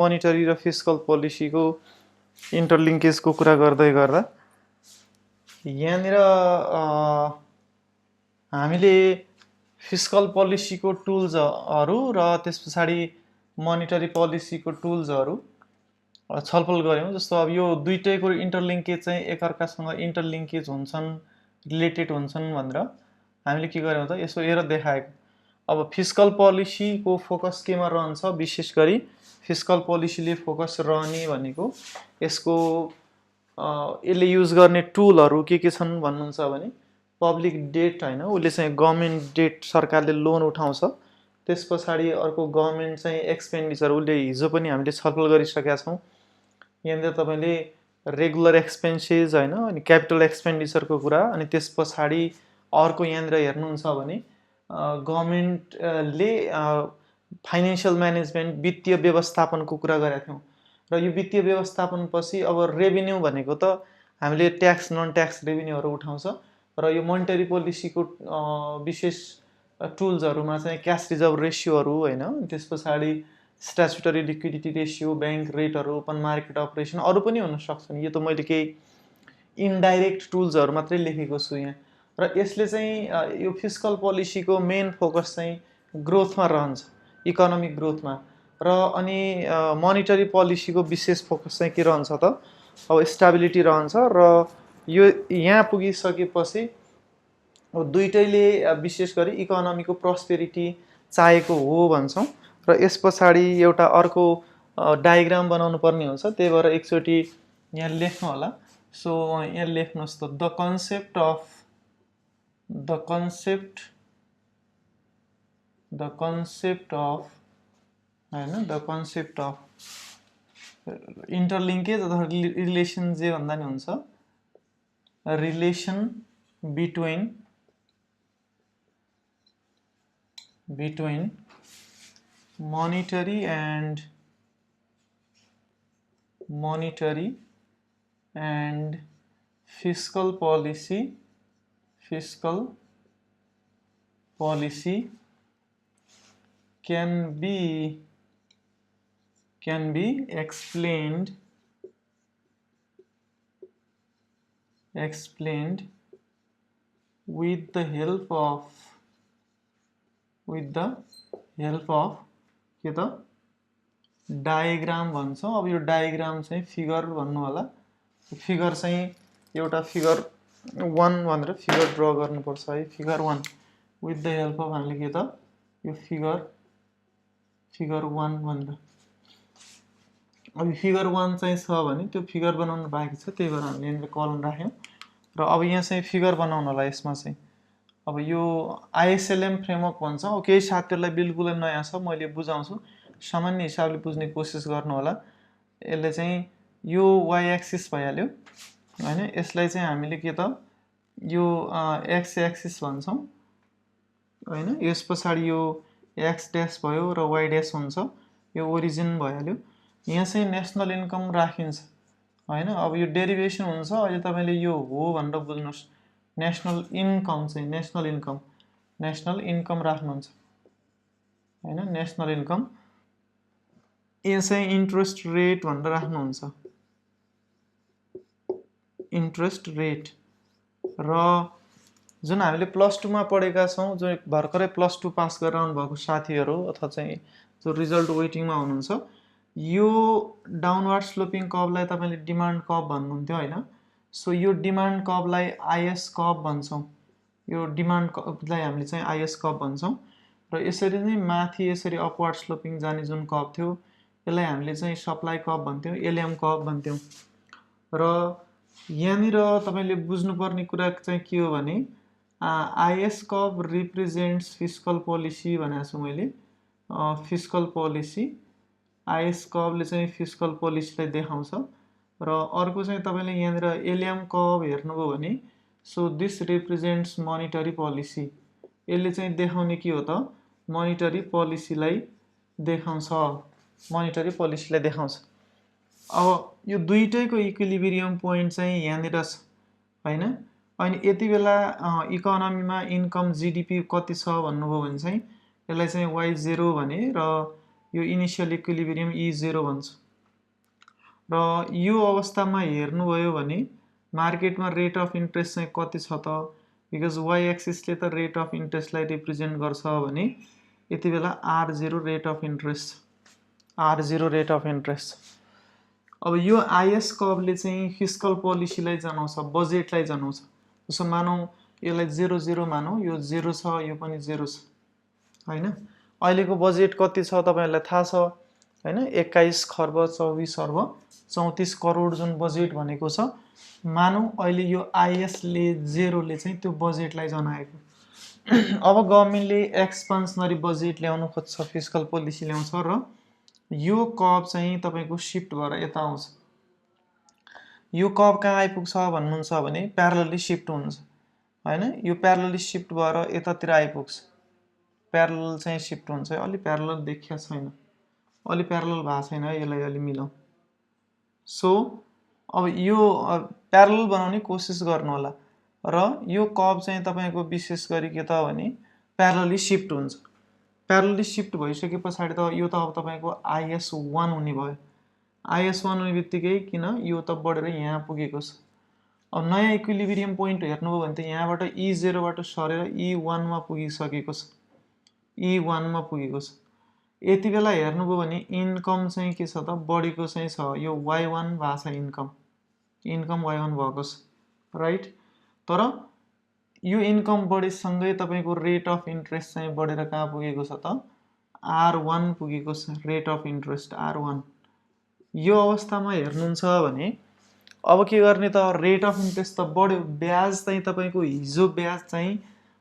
Monetary र fiscal पोलिसीको इन्टरलिङ्केजको कुरा गर्दै गर्दा यहाँनिर हामीले फिस्कल पोलिसीको टुल्सहरू र त्यस पछाडि मोनिटरी पोलिसीको टुल्सहरू छलफल गऱ्यौँ। जस्तो अब यो दुईटैको इन्टरलिङ्केज चाहिँ एकअर्कासँग इन्टरलिङ्केज हुन्छन्, रिलेटेड हुन्छन् भनेर हामीले के गर्यौँ त यसो हेरेर देखाएको। अब फिस्कल पोलिसीको फोकस केमा रहन्छ, विशेष गरी फिस्कल पोलिसीले फोकस रहने भनेको यसको यसले युज गर्ने टुलहरू के छन् भन्नुहुन्छ भने पब्लिक डेट होइन, उसले चाहिँ गभर्मेन्ट डेट, सरकारले लोन उठाउँछ। त्यस पछाडि अर्को गभर्मेन्ट चाहिँ एक्सपेन्डिचर, उसले हिजो पनि हामीले छलफल गरिसकेका छौँ। यहाँनिर तपाईँले रेगुलर एक्सपेन्सेस होइन, अनि क्यापिटल एक्सपेन्डिचरको कुरा, अनि त्यस पछाडि अर्को यहाँनिर हेर्नुहुन्छ भने गभर्मेन्टले फाइनेन्सियल म्यानेजमेन्ट, वित्तीय व्यवस्थापनको कुरा गरेका थियौँ। र यो वित्तीय व्यवस्थापनपछि अब रेभिन्यू भनेको त हामीले ट्याक्स, नन ट्याक्स रेभिन्यूहरू उठाउँछ। र यो मोनिटरी पोलिसीको विशेष टुल्सहरूमा चाहिँ क्यास रिजर्भ रेसियोहरू होइन, त्यस पछाडि स्ट्याचुटरी लिक्विडिटी रेसियो, ब्याङ्क रेटहरू, ओपन मार्केट अपरेसन, अरू पनि हुन सक्छन्। यो त मैले केही इन्डाइरेक्ट टुल्सहरू मात्रै लेखेको छु यहाँ। र यसले चाहिँ यो फिस्कल पोलिसीको मेन फोकस चाहिँ ग्रोथमा रहन्छ, इकोनोमिक ग्रोथमा। र अनि मोनिटरी पोलिसीको विशेष फोकस चाहिँ के रहन्छ त, अब स्टेबिलिटी रहन्छ। र यो यहाँ पुगिसकेपछि दुईटैले विशेष गरी इकोनोमीको प्रस्पेरिटी चाहेको हो भन्छौँ। र यस पछाडि एउटा अर्को डायग्राम बनाउनु पर्ने हुन्छ, त्यही भएर एकचोटि यहाँ लेख्नु होला। सो यहाँ लेख्नुहोस् त, द कन्सेप्ट अफ इन्टरलिङ्केज अथवा रिलेसन जे भन्दा नि हुन्छ, relation between monetary and fiscal policy can be explained with the help of के त डायग्राम भन्छौँ। अब यो डायग्राम चाहिँ फिगर भन्नु होला। फिगर चाहिँ एउटा फिगर 1 भनेर फिगर ड्र गर्नुपर्छ है। Figure 1 with the help of हामीले के त यो फिगर 1 भनेर। अब फिगर 1 चाहिँ छ भने त्यो फिगर बनाउनु बाँकी छ, त्यही भएर हामीले यहाँनिर कलम राख्यौँ। र अब यहाँ चाहिँ फिगर बनाउनु होला। यसमा चाहिँ अब यो आइएसएलएम फ्रेमवर्क भन्छ। केही साथीहरूलाई बिल्कुलै नयाँ छ, मैले बुझाउँछु, सामान्य हिसाबले बुझ्ने कोसिस गर्नु होला। यसले चाहिँ यो वाइ एक्सिस भइहाल्यो होइन, यसलाई चाहिँ हामीले के त यो एक्स एक्सिस भन्छौँ होइन। यस पछाडि यो एक्स ड्यास भयो र वाइ ड्यास हुन्छ, यो ओरिजिन भइहाल्यो। यहाँ चाहिँ नेसनल इन्कम राखिन्छ होइन। अब यो डेरिभेसन हुन्छ, अहिले तपाईँले यो हो भनेर बुझ्नुहोस्। नेसनल इन्कम चाहिँ नेसनल इन्कम राख्नुहुन्छ होइन, नेसनल इन्कम। यो चाहिँ इन्ट्रेस्ट रेट भनेर राख्नुहुन्छ, इन्ट्रेस्ट रेट। र जुन हामीले +2 मा पढेका छौँ, जो भर्खरै +2 पास गरेर आउनुभएको साथीहरू अथवा चाहिँ जो रिजल्ट वेटिङमा हुनुहुन्छ, यो डाउनवर्ड स्लोपिङ कर्भलाई तपाईँले डिमान्ड कर्भ भन्नुहुन्थ्यो होइन। सो यो डिमान्ड कर्भलाई आइएस कर्भ भन्छौँ। यो डिमान्ड कर्भलाई हामीले चाहिँ आइएस कर्भ भन्छौँ। र यसरी नै माथि यसरी अपवर्ड स्लोपिङ जाने जुन कर्भ थियो, यसलाई हामीले चाहिँ सप्लाई कर्भ भन्थ्यौँ, एलएम कर्भ भन्थ्यौँ। र यहाँनिर तपाईँले बुझ्नुपर्ने कुरा चाहिँ के हो भने IS curve represents fiscal policy भनेको छु मैले, फिस्कल पोलिसी। आइएस कर्भले चाहिँ फिस्कल पोलिसीलाई देखाउँछ। र अर्को चाहिँ तपाईँले यहाँनिर एलएम कर्भ हेर्नुभयो भने, so this represents monetary policy. यसले चाहिँ देखाउने के हो त, मोनिटरी पोलिसीलाई देखाउँछ, अब यो दुईटैको इक्विलिब्रियम पोइन्ट चाहिँ यहाँनिर छ होइन। अनि यति बेला इकोनोमीमा इन्कम जिडिपी कति छ भन्नुभयो भने चाहिँ यसलाई चाहिँ Y0 भने, र यो इनिसियल इक्विलिब्रियम E0 भन्छ। र यो अवस्थामा हेर्नुभयो भने मार्केटमा रेट अफ इन्ट्रेस्ट चाहिँ कति छ त, बिकज वाइ एक्सिसले त रेट अफ इन्ट्रेस्टलाई रिप्रेजेन्ट गर्छ भने यति बेला R0 rate of interest, R0 rate of interest. अब यो आइएस कर्भले चाहिँ फिस्कल पोलिसीलाई जनाउँछ, बजेटलाई जनाउँछ। जस्तो मानौँ यसलाई 0 मानौँ, यो 0 छ, यो पनि 0 छ हैन। अहिलेको बजेट कति छ तपाईहरुलाई थाहा छ हैन, 21 खर्ब 24 अर्ब 34 करोड जुन बजेट भनेको छ। मानौँ अहिले यो आइएस ले 0 ले चाहिँ त्यो बजेटलाई जनाएको। अब गभर्नमेन्टले एक्सपान्सनरी बजेट ल्याउनु खोज्छ, फिस्कल पोलिसी ल्याउँछ र यो कर्भ चाहिँ तपाईको शिफ्ट भएर यता आउँछ। यो कर्भ कहाँ आइपुग्छ भन्नुहुन्छ भने प्यारलली शिफ्ट हुन्छ हैन। यो प्यारलली शिफ्ट भएर यतातिर आइपुग्छ। प्यारलल चाहिँ शिफ्ट हुन्छ। अलि प्यारलल देखिया छैन, अलि प्यारलल भएको छैन, यसलाई अलि मिलाउँ। सो अब यो प्यारलल बनाउने कोसिस गर्नु होला र यो कर्भ चाहिँ तपाईको विशेष गरी के त भने प्यारलली शिफ्ट हुन्छ। प्यारलली शिफ्ट भइसके पछाडी त यो त अब तपाईको IS1 हुने भयो। IS1 हुने बित्तिकै किन यो त बढेर यहाँ पुगेको छ। अब नयाँ इक्विलिब्रियम पोइन्ट हेर्नुभयो भने त यहाँबाट E0 बाट सरेर E1 मा पुगिसकेको छ, E1 मा पुगेको छ। यति बेला हेर्नुभयो भने इन्कम चाहिँ के छ त बढेको चाहिँ छ, यो Y1 भएको छ, इन्कम Y1 भएको छ राइट। तर यो इन्कम बढेसँगै तपाईको रेट अफ इन्ट्रेस्ट चाहिँ बढेर कहाँ पुगेको छ त R1 पुगेको छ, रेट अफ इन्ट्रेस्ट R1। यो अवस्थामा हेर्नुहुन्छ भने अब के गर्ने त, रेट अफ इन्ट्रेस्ट त बढ्यो, ब्याज चाहिँ तपाईको हिजो ब्याज चाहिँ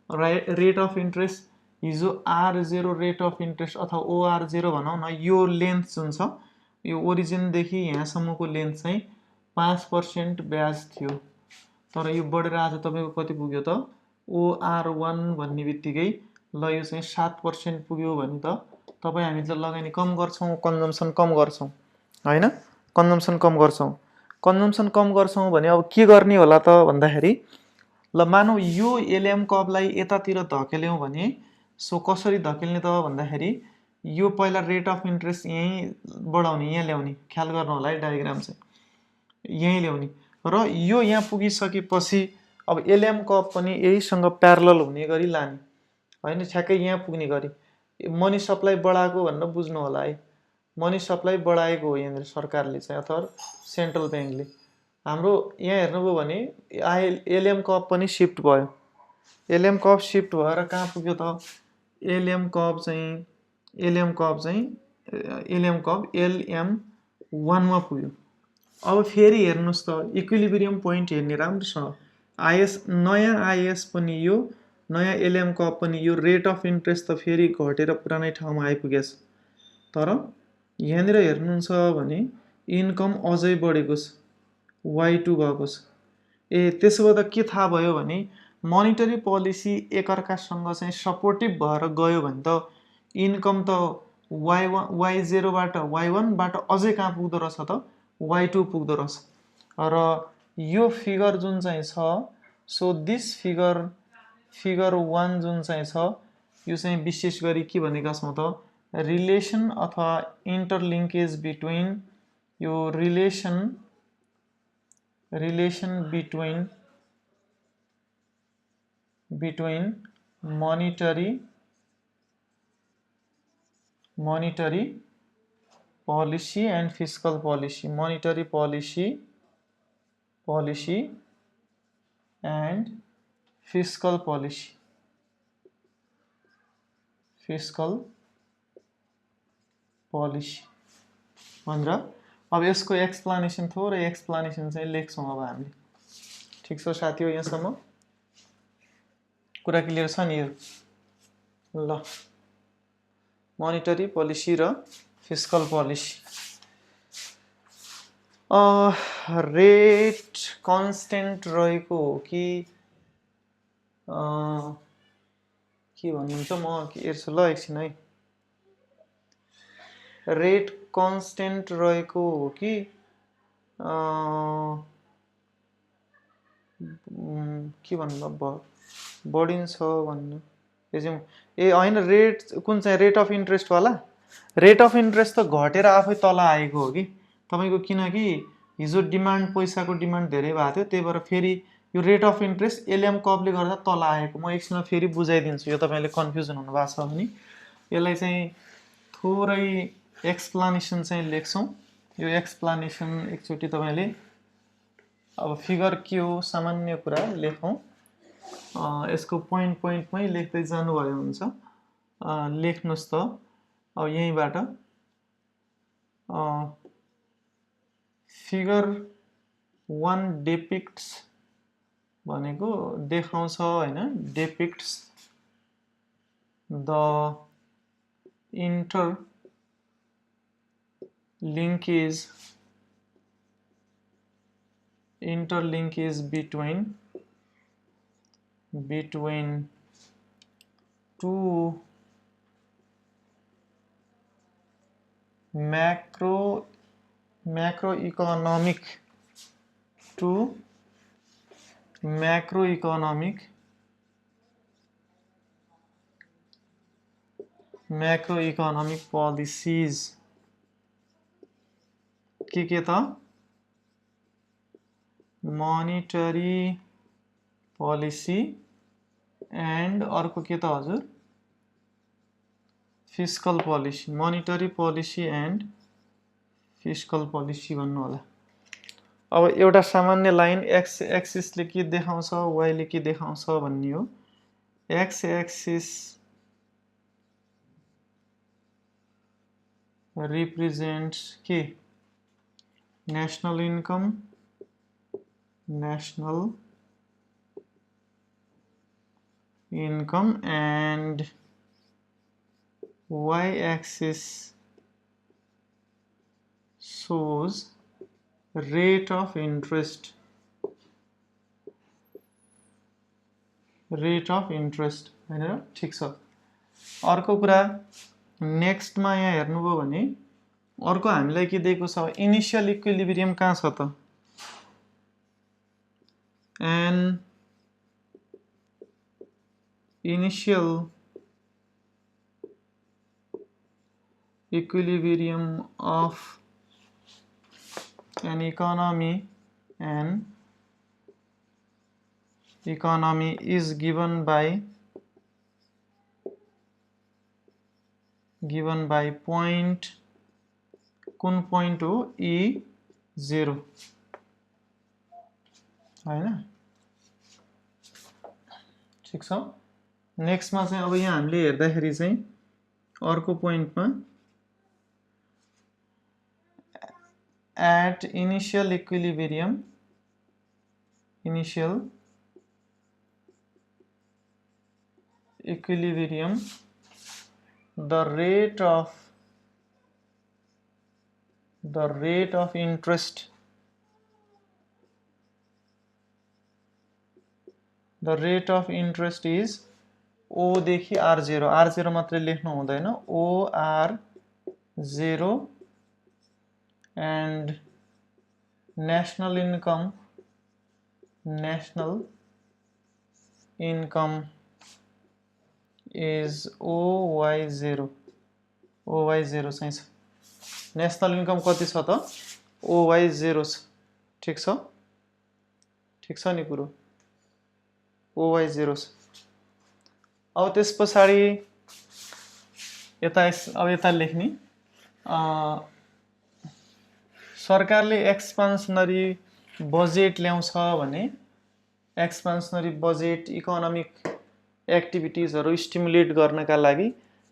रेट अफ इन्ट्रेस्ट हिजो R0 रेट अफ इन्ट्रेस्ट अथवा OR0 भनौँ न, यो लेन्थ जुन छ यो ओरिजिन देखि यहाँसम्मको लेन्थ चाहिँ 5% ब्याज थियो। तर यो बढेर आज तपाईको कति पुग्यो त OR1 भन्ने बित्तिकै ल यो चाहिँ 7% पुग्यो भने त तपाई हामी त लगानी कम गर्छौं, कन्जम्सन कम गर्छौं हैन, कन्जम्सन कम गर्छौं। कन्जम्सन कम गर्छौं भने अब के गर्ने होला त भन्दाखेरि ल मानौ यो एलएम कर्भलाई यतातिर धकेल्यौं भने सो कसरी धकेल्ने त भन्दाखेरि यो पहिला रेट अफ इन्ट्रेस्ट यही बढाउने, यहाँ ल्याउने, ख्याल गर्नु होला है, डायग्राम चाहिँ यही ल्याउने र यो यहाँ पुगिसकेपछि अब एलएम कर्भ पनि यहीसँग प्यारलल हुने गरी लाने हैन, ठ्याक्कै यहाँ पुग्ने गरी। मनी सप्लाई बढाएको भनेर बुझ्नु होला है, मनी सप्लाई बढाएको हो यहाँनिर सरकारले चाहिँ अथवा सेन्ट्रल ब्याङ्कले। हाम्रो यहाँ हेर्नुभयो भने एलएम कर्भ पनि शिफ्ट भयो। एलएम कर्भ शिफ्ट भएर कहाँ पुग्यो त एलएम कर्भ चाहिँ LM1 मा पुग्यो। अब फेरि हेर्नुस् त इक्विलिब्रियम पोइन्ट हेर्ने राम्रोसँग, आइएस नयाँ आइएस पनि यो, नयाँ एलएम कर्भ पनि यो, रेट अफ इन्ट्रेस्ट त फेरि घटेर पुरानै ठाउँमा आइपुगेछ। तर यहाँनिर हेर्नुहुन्छ भने इन्कम अझै बढेको छ, Y2 भएको छ। त्यसो भए त के थाहा भयो भने मोनिटरी पोलिसी एकअर्कासँग चाहिँ सपोर्टिभ भएर गयो भने त इन्कम त Y0 बाट Y1 बाट अझै कहाँ पुग्दो रहेछ त Y2 पुग्दो रहेछ। र यो फिगर जुन चाहिँ छ, सो दिस फिगर 1 जुन चाहिँ छ यो चाहिँ विशेष गरी के भनेका छौं त रिलेसन अथवा इन्टरलिङ्केज बिट्विन, यो relation between monetary policy and fiscal policy, monetary policy and fiscal policy भनेर। अब यसको एक्सप्लेनेसन, थोरै एक्सप्लेनेसन चाहिँ लेख्छौं अब हामीले। ठीक छ साथीहरु, यहाँसम्म कुरा क्लियर छ नि? ल मोनिटरी पोलिसी र फिस्कल पोलिसी। रेट कन्स्टेन्ट रहेको हो कि के भन्नुहुन्छ, म हेर्छु ल एकछिन है। रेट कन्स्टेन्ट रहेको हो कि के भन्नु बढिन्छ भन्नु, ए हैन, रेट कुन चाहिँ रेट अफ इन्ट्रेस्ट वाला रेट अफ इन्ट्रेस्ट त घटेर आफै तल आएको हो कि तपाईँको, किनकि हिजो डिमान्ड पैसाको डिमान्ड धेरै भएको थियो, त्यही भएर फेरि यो रेट अफ इन्ट्रेस्ट एलियम कपले गर्दा तल आएको। म एकछिनमा फेरि बुझाइदिन्छु, यो तपाईँले कन्फ्युजन हुनुभएको छ भने। यसलाई चाहिँ थोरै एक्सप्लानेसन चाहिँ लेख्छौँ। यो एक्सप्लानेसन एकचोटि तपाईँले अब फिगर के हो सामान्य कुरा लेखौँ। यसको पोइन्टमै लेख्दै जानुभयो हुन्छ। लेख्नुहोस् त अब यहीँबाट फिगर 1 डिपिक्ट्स भनेको देखाउँछ हैन, depicts the interlinkage between two macroeconomic policies के त monetary policy and अर्को के त हजुर fiscal policy, monetary policy and fiscal policy भन्नु होला। अब एउटा सामान्य लाइन एक्स एक्सिसले के देखाउँछ, वाइले के देखाउँछ भन्ने हो। एक्स एक्सिस represents के national income and y axis shows rate of interest हैन र, ठीक छ। अर्को कुरा नेक्स्टमा यहाँ हेर्नुभयो भने अर्को हामीलाई के दिएको छ, इनिशियल इक्विलिब्रियम कहाँ छ त, an initial equilibrium of an economy is given by point, कुन point हो, E0 हैन, ठीक छ। नेक्स्टमा चाहिँ अब यहाँ हामीले हेर्दाखेरि चाहिँ अर्को पोइन्टमा at initial equilibrium the rate of interest is O देखि R0 मात्रै लेख्नु हुँदैन, OR0 and national income is OY0 चाहिँ छ। नेशनल इन्कम कति छ त, OY0 छ, ठीक छ नि कुरो, OY0 छ। अब त्यस पछाडि यता लेख्ने, सरकारले एक्सपान्सनरी बजेट ल्याउँछ भने एक्सपान्सनरी बजेट इकोनोमिक एक्टिभिटिजहरु स्टिमुलेट गर्नका लागि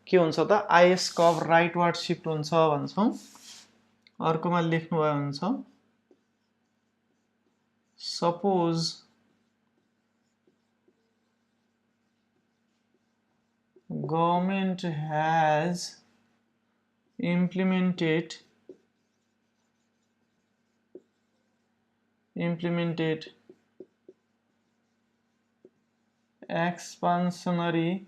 के हुन्छ त, आइएस कर्भ राइटवार्ड शिफ्ट हुन्छ भन्छौं। अर्कोमा लेख्नु भए हुन्छ, suppose government has implemented expansionary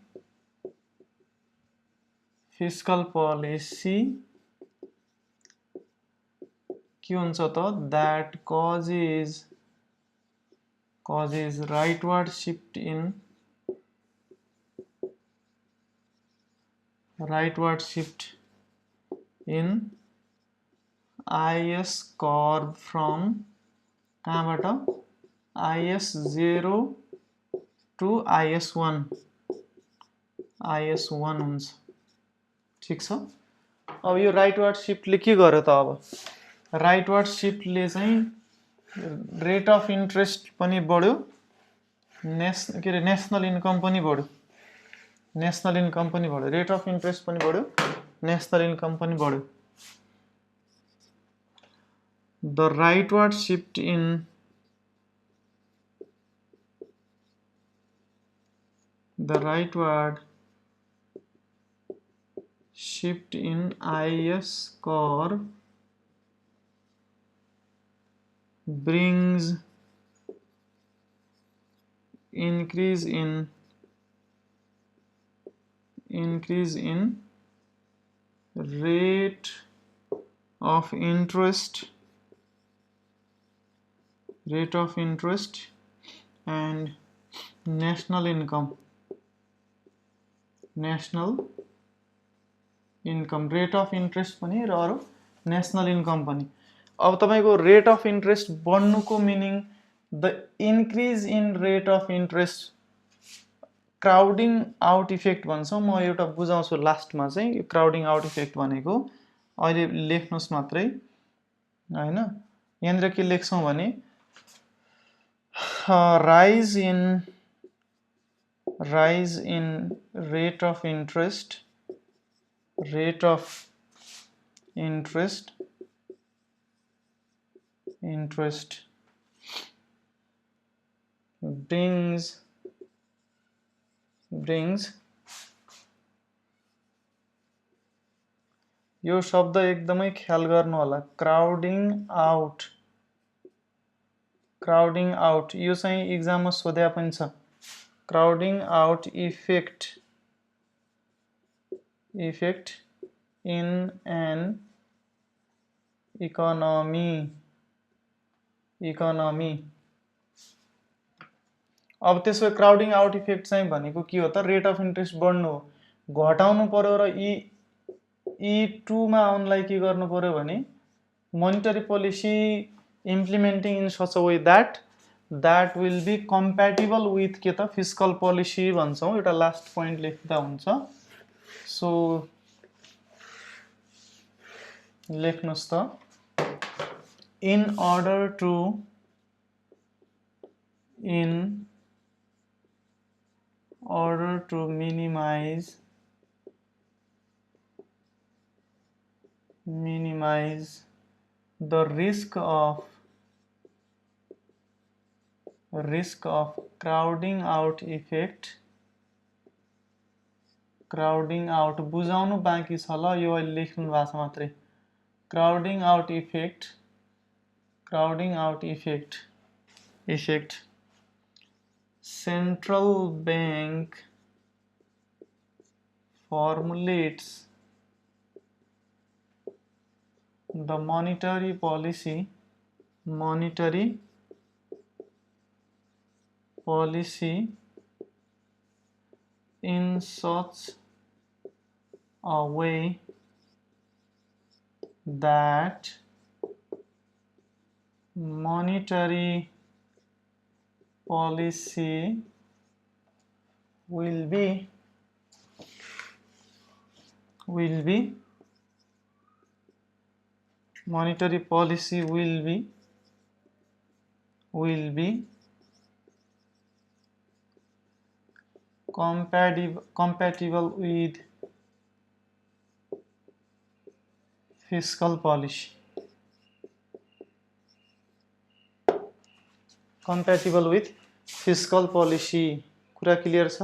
fiscal policy के हुन्छ त, that causes rightward shift in IS curve from कहाँबाट IS0 टु IS1 हुन्छ ठीक छ। अब यो राइटवार्ड शिफ्टले के गर्यो त अब राइटवार्ड शिफ्टले चाहिँ रेट अफ इन्ट्रेस्ट पनि बढ्यो नेसनल इन्कम पनि बढ्यो रेट अफ इन्ट्रेस्ट पनि बढ्यो नेसनल इन्कम पनि बढ्यो। The rightward shift in IS curve brings increase in rate of interest and national income rate of interest पनि र अरु नेसनल इन्कम पनि। अब तपाईको रेट अफ इन्ट्रेस्ट बढ्नुको meaning the increase in rate of interest crowding out effect भन्छौं। म एउटा बुझाउँछु लास्टमा चाहिँ यो क्राउडिङ आउट इफेक्ट भनेको अहिले लेख्नुस् मात्रै हैन। यहाँनिर के लेख्छौं भने rise in rate of interest brings यो शब्द एकदमै ख्याल गर्नु होला क्राउडिङ आउट यो चाहिँ एक्जाममा सोध्या पनि छ। Crowding out effect in an economy अब त्यसो क्राउडिङ आउट इफेक्ट चाहिँ भनेको के हो त रेट अफ इन्ट्रेस्ट बढ्नु हो घटाउनु पर्यो र E2 मा आउनलाई के गर्नु पर्यो भने monetary policy implementing in such a way that will be compatible with के त fiscal policy भन्छौं। एउटा लास्ट पोइन्ट लेख्दा हुन्छ। सो लेख्नुस् त in order to minimize the risk of crowding out बुझाउनु बाँकी छ ल यो अहिले लेख्नु भएको छ मात्रै। crowding out effect central bank formulates the monetary policy in such a way that monetary policy will be compatible with fiscal policy कुरा क्लियर छ।